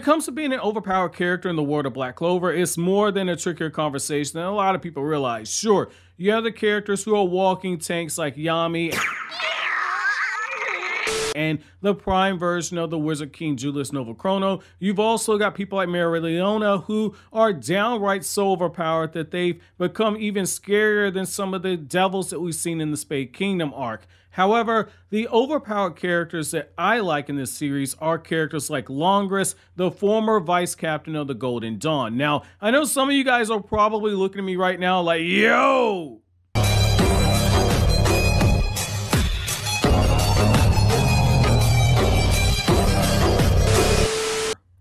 it comes to being an overpowered character in the world of Black Clover, it's more than a trickier conversation than a lot of people realize. Sure, you have the characters who are walking tanks like Yami and the prime version of the Wizard King Julius Novachrono. You've also got people like Mereoleona who are downright so overpowered that they've become even scarier than some of the devils that we've seen in the Spade Kingdom arc. However, the overpowered characters that I like in this series are characters like Langris, the former vice captain of the Golden Dawn. Now, I know some of you guys are probably looking at me right now like, yo!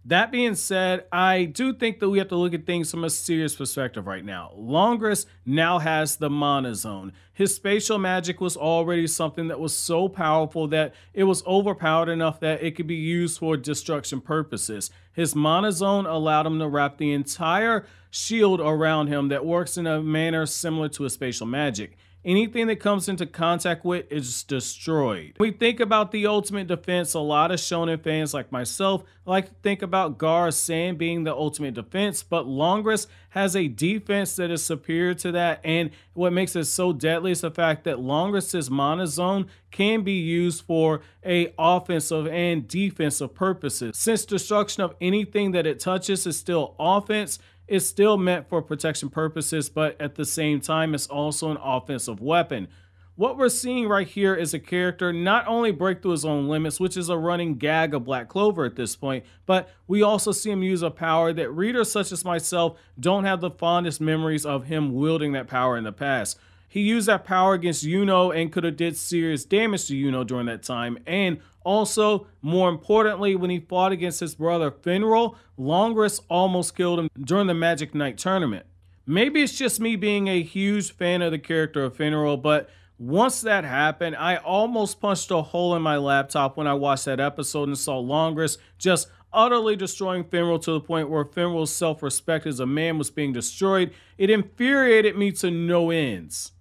That being said, I do think that we have to look at things from a serious perspective right now. Langris now has the Mana Zone. His spatial magic was already something that was so powerful that it was overpowered enough that it could be used for destruction purposes. His Mana Zone allowed him to wrap the entire shield around him that works in a manner similar to his spatial magic. Anything that comes into contact with is destroyed. When we think about the ultimate defense, a lot of shonen fans like myself like to think about Gar's Sand being the ultimate defense, but Langris has a defense that is superior to that, and what makes it so deadly is the fact that Langris's Mana Zone can be used for offensive and defensive purposes. Since destruction of anything that it touches is still offense, it's still meant for protection purposes, but at the same time, it's also an offensive weapon. What we're seeing right here is a character not only break through his own limits, which is a running gag of Black Clover at this point, but we also see him use a power that readers such as myself don't have the fondest memories of him wielding that power in the past. He used that power against Yuno and could have did serious damage to Yuno during that time. And also, more importantly, when he fought against his brother Finral, Langris almost killed him during the Magic Knight tournament. Maybe it's just me being a huge fan of the character of Finral, but once that happened, I almost punched a hole in my laptop when I watched that episode and saw Langris just utterly destroying Finral to the point where Finral's self-respect as a man was being destroyed. It infuriated me to no ends.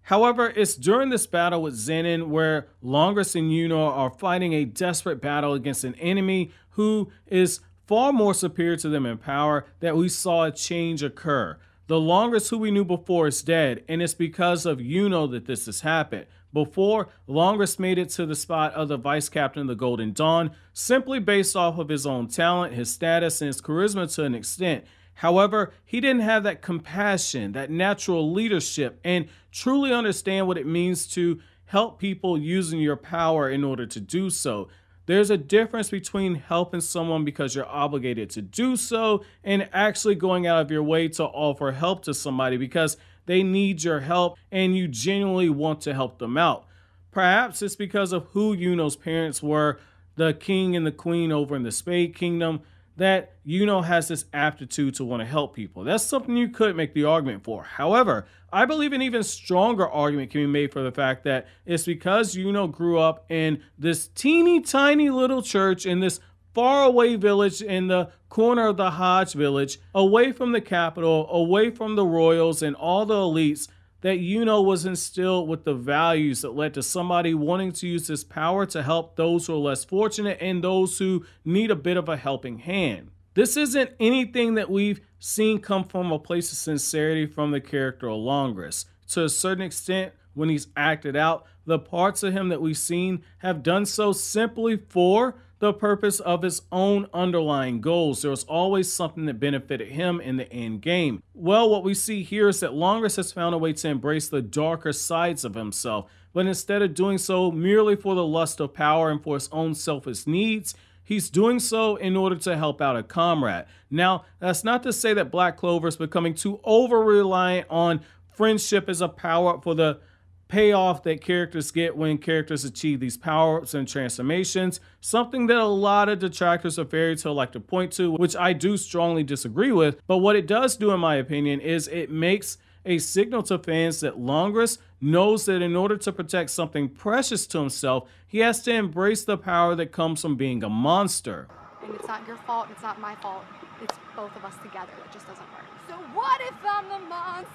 However, it's during this battle with Zenon where Langris and Yuno are fighting a desperate battle against an enemy who is far more superior to them in power that we saw a change occur. The Langris who we knew before is dead, and it's because of Yuno that this has happened. Before, Langris made it to the spot of the vice captain of the Golden Dawn simply based off of his own talent, his status, and his charisma to an extent. However, he didn't have that compassion, that natural leadership, and truly understand what it means to help people using your power in order to do so. There's a difference between helping someone because you're obligated to do so and actually going out of your way to offer help to somebody because they need your help and you genuinely want to help them out. Perhaps it's because of who Yuno's parents were, the king and the queen over in the Spade Kingdom, that Yuno has this aptitude to want to help people. That's something you could make the argument for. However, I believe an even stronger argument can be made for the fact that it's because Yuno grew up in this teeny tiny little church in this faraway village in the corner of the Hodge village, away from the capital, away from the royals and all the elites, that Yuno was instilled with the values that led to somebody wanting to use this power to help those who are less fortunate and those who need a bit of a helping hand. This isn't anything that we've seen come from a place of sincerity from the character of Langris. To a certain extent, when he's acted out, the parts of him that we've seen have done so simply for the purpose of his own underlying goals. There was always something that benefited him in the end game. Well, what we see here is that Langris has found a way to embrace the darker sides of himself, but instead of doing so merely for the lust of power and for his own selfish needs, he's doing so in order to help out a comrade. Now, that's not to say that Black Clover is becoming too over-reliant on friendship as a power-up for the payoff that characters get when characters achieve these power-ups and transformations, something that a lot of detractors of Fairy Tail like to point to, which I do strongly disagree with. But what it does do, in my opinion, is it makes a signal to fans that Langris knows that in order to protect something precious to himself, he has to embrace the power that comes from being a monster. And it's not your fault, it's not my fault. It's both of us together that just doesn't work. So what if I'm the monster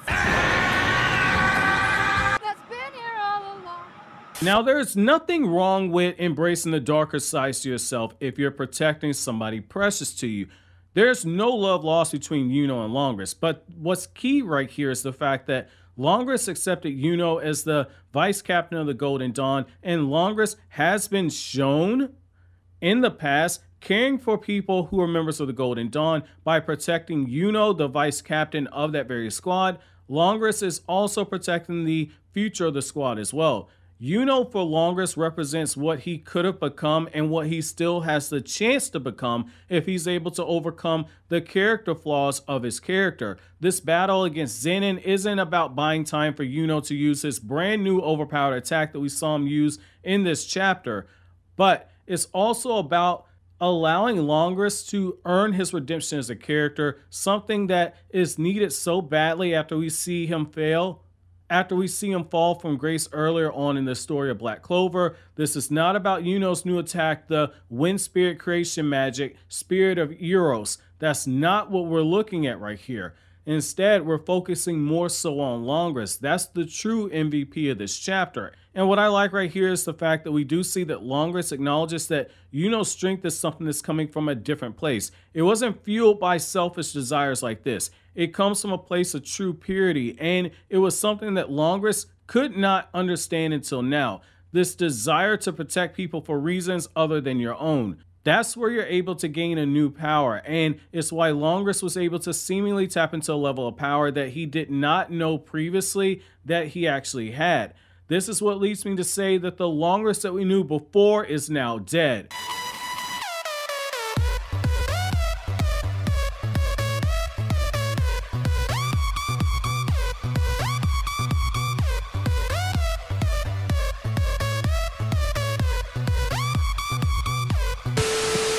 that's been here all along? Now, there's nothing wrong with embracing the darker sides to yourself if you're protecting somebody precious to you. There's no love lost between Yuno and Langris, but what's key right here is the fact that Langris accepted Yuno as the vice captain of the Golden Dawn, and Langris has been shown in the past caring for people who are members of the Golden Dawn by protecting Yuno, the vice captain of that very squad. Langris is also protecting the future of the squad as well. Yuno for Langris represents what he could have become and what he still has the chance to become if he's able to overcome the character flaws of his character. This battle against Zenon isn't about buying time for Yuno to use his brand new overpowered attack that we saw him use in this chapter, but it's also about allowing Langris to earn his redemption as a character, something that is needed so badly after we see him fail. After we see him fall from grace earlier on in the story of Black Clover. This is not about Yuno's new attack, the Wind Spirit creation magic, Spirit of Eros. That's not what we're looking at right here. Instead, we're focusing more so on Langris. That's the true MVP of this chapter. And what I like right here is the fact that we do see that Langris acknowledges that Yuno's strength is something that's coming from a different place. It wasn't fueled by selfish desires like this. It comes from a place of true purity, and it was something that Langris could not understand until now. This desire to protect people for reasons other than your own. That's where you're able to gain a new power, and it's why Langris was able to seemingly tap into a level of power that he did not know previously that he actually had. This is what leads me to say that the Langris that we knew before is now dead.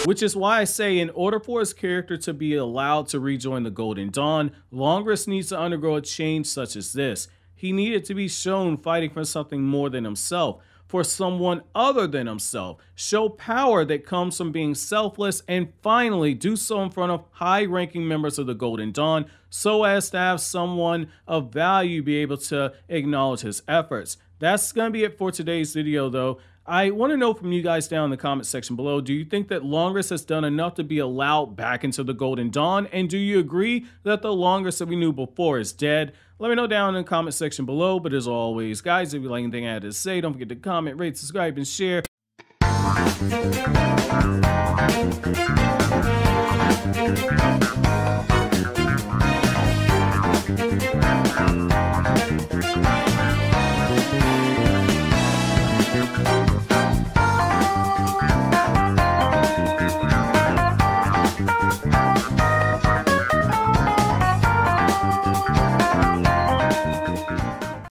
Which is why I say in order for his character to be allowed to rejoin the Golden Dawn, Langris needs to undergo a change such as this. He needed to be shown fighting for something more than himself, for someone other than himself, show power that comes from being selfless, and finally do so in front of high-ranking members of the Golden Dawn so as to have someone of value be able to acknowledge his efforts. That's going to be it for today's video though. I want to know from you guys down in the comment section below, do you think that Langris has done enough to be allowed back into the Golden Dawn? And do you agree that the Langris that we knew before is dead? Let me know down in the comment section below. But as always, guys, if you like anything I had to say, don't forget to comment, rate, subscribe, and share.